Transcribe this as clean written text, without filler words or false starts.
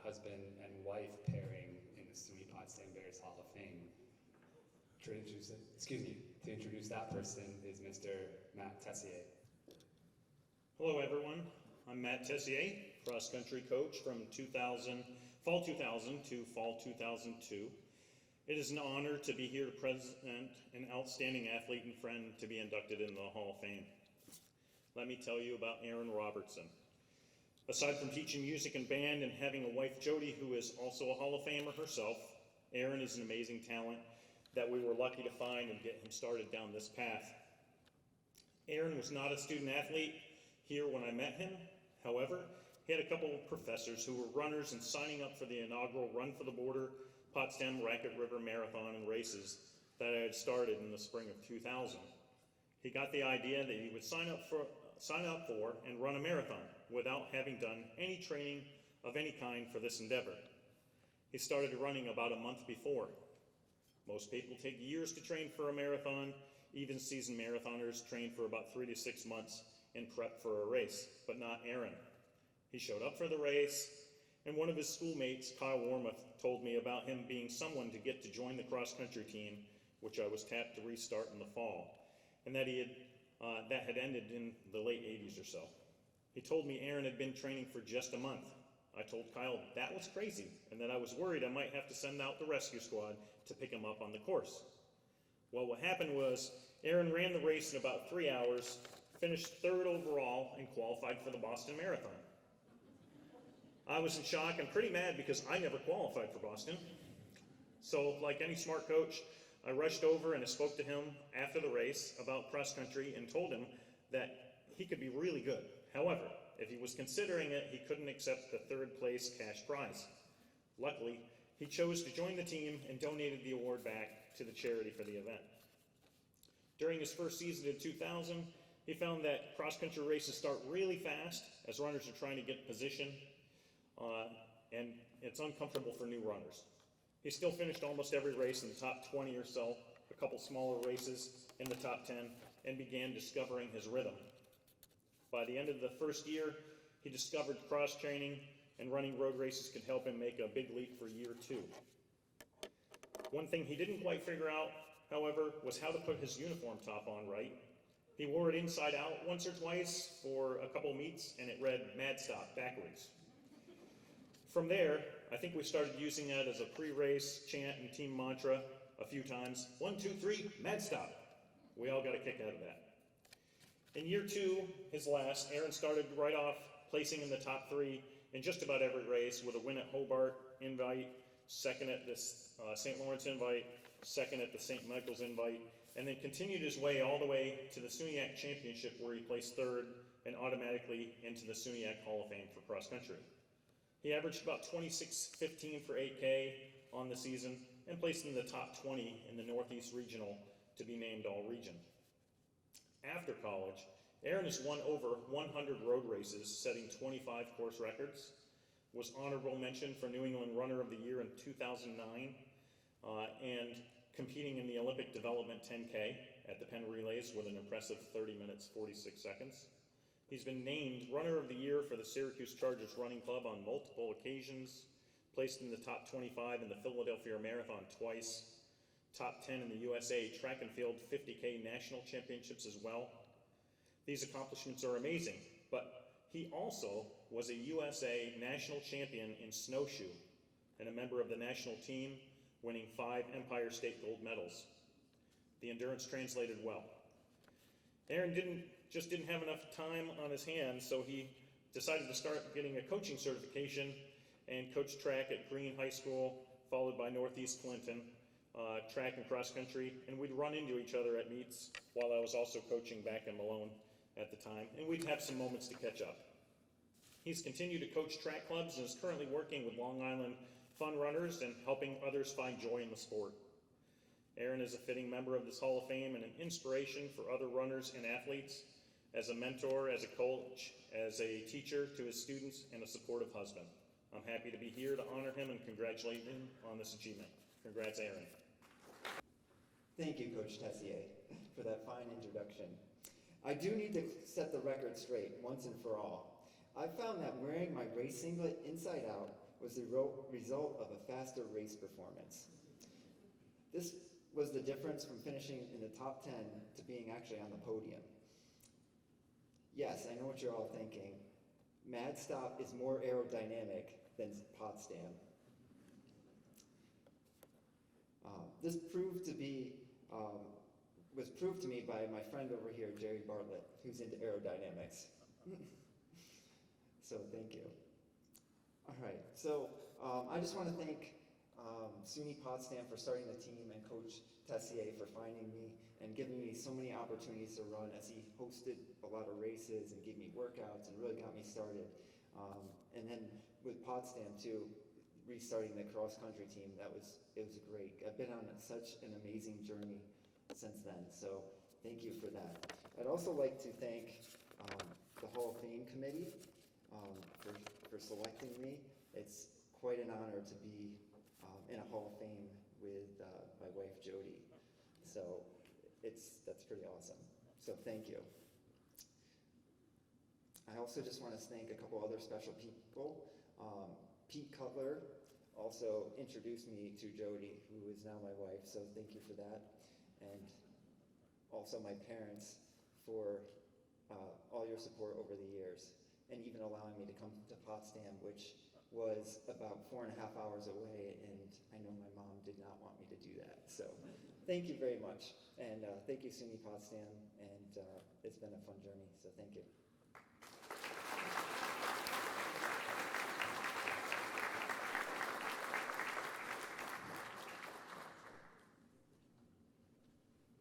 husband and wife pairing in the SUNY Potsdam Bears Hall of Fame. To introduce that person is Mr. Matt Tessier. Hello everyone, I'm Matt Tessier, cross-country coach from fall 2000 to fall 2002. It is an honor to be here to present an outstanding athlete and friend to be inducted in the Hall of Fame. Let me tell you about Aaron Robertson. Aside from teaching music and band and having a wife, Jody, who is also a Hall of Famer herself, Aaron is an amazing talent that we were lucky to find and get him started down this path. Aaron was not a student athlete here when I met him. However, he had a couple of professors who were runners and signing up for the inaugural Run for the Border Potsdam Racket River Marathon and races that I had started in the spring of 2000. He got the idea that he would sign up for and run a marathon without having done any training of any kind for this endeavor. He started running about a month before. Most people take years to train for a marathon. Even seasoned marathoners train for about 3 to 6 months and prep for a race, but not Aaron. He showed up for the race, and one of his schoolmates, Kyle Warmoth, told me about him being someone to get to join the cross-country team, which I was tapped to restart in the fall, and that that had ended in the late 80s or so. He told me Aaron had been training for just a month. I told Kyle that was crazy, and that I was worried I might have to send out the rescue squad to pick him up on the course. Well, what happened was Aaron ran the race in about 3 hours, finished third overall, and qualified for the Boston Marathon. I was in shock and pretty mad because I never qualified for Boston. So, like any smart coach, I rushed over and I spoke to him after the race about cross country and told him that he could be really good. However, if he was considering it, he couldn't accept the third place cash prize. Luckily, he chose to join the team and donated the award back to the charity for the event. During his first season in 2000, he found that cross-country races start really fast as runners are trying to get position, and it's uncomfortable for new runners. He still finished almost every race in the top 20 or so, a couple smaller races in the top 10, and began discovering his rhythm. By the end of the first year, he discovered cross-training and running road races could help him make a big leap for year 2. One thing he didn't quite figure out, however, was how to put his uniform top on right. He wore it inside out once or twice for a couple meets, and it read "Mad Stop" backwards. From there, I think we started using that as a pre-race chant and team mantra a few times. 1, 2, 3, Mad Stop. We all got a kick out of that. In year 2, his last, Aaron started right off placing in the top 3 in just about every race with a win at Hobart Invite, second at the St. Lawrence Invite, second at the St. Michael's Invite, and then continued his way all the way to the SUNYAC Championship where he placed third and automatically into the SUNYAC Hall of Fame for cross country. He averaged about 26:15 for 8K on the season and placed in the top 20 in the Northeast Regional to be named All-Region. After college, Aaron has won over 100 road races, setting 25 course records, was honorable mention for New England Runner of the Year in 2009, and competing in the Olympic Development 10K at the Penn Relays with an impressive 30 minutes, 46 seconds. He's been named Runner of the Year for the Syracuse Chargers Running Club on multiple occasions, placed in the top 25 in the Philadelphia Marathon twice, top 10 in the USA Track and Field 50K National Championships as well. These accomplishments are amazing, but he also was a USA National Champion in snowshoe and a member of the national team, winning 5 Empire State gold medals. The endurance translated well. Aaron didn't have enough time on his hands, so he decided to start getting a coaching certification and coached track at Greene High School, followed by Northeast Clinton, track and cross country, and we'd run into each other at meets while I was also coaching back in Malone at the time, and we'd have some moments to catch up. He's continued to coach track clubs and is currently working with Long Island fun runners and helping others find joy in the sport. Aaron is a fitting member of this Hall of Fame and an inspiration for other runners and athletes, as a mentor, as a coach, as a teacher to his students, and a supportive husband. I'm happy to be here to honor him and congratulate him on this achievement. Congrats, Aaron. Thank you, Coach Tessier, for that fine introduction. I do need to set the record straight once and for all. I found that wearing my race singlet inside out was the result of a faster race performance. This was the difference from finishing in the top 10 to being actually on the podium. Yes, I know what you're all thinking. Mad Stop is more aerodynamic than Potsdam. This was proved to me by my friend over here, Jerry Bartlett, who's into aerodynamics. So thank you. All right, so I just want to thank SUNY Potsdam for starting the team and Coach Tessier for finding me and giving me so many opportunities to run, as he hosted a lot of races and gave me workouts and really got me started. And then with Potsdam too, restarting the cross country team, it was great. I've been on such an amazing journey since then, so thank you for that. I'd also like to thank the Hall of Fame committee for selecting me. It's quite an honor to be in a Hall of Fame with my wife Jody. So that's pretty awesome. So thank you. I also just want to thank a couple other special people. Pete Cutler also introduced me to Jody, who is now my wife, so thank you for that. And also my parents for all your support over the years, and even allowing me to come to Potsdam, which was about 4.5 hours away, and I know my mom did not want me to do that. So thank you very much, and thank you SUNY Potsdam, and it's been a fun journey, so thank you.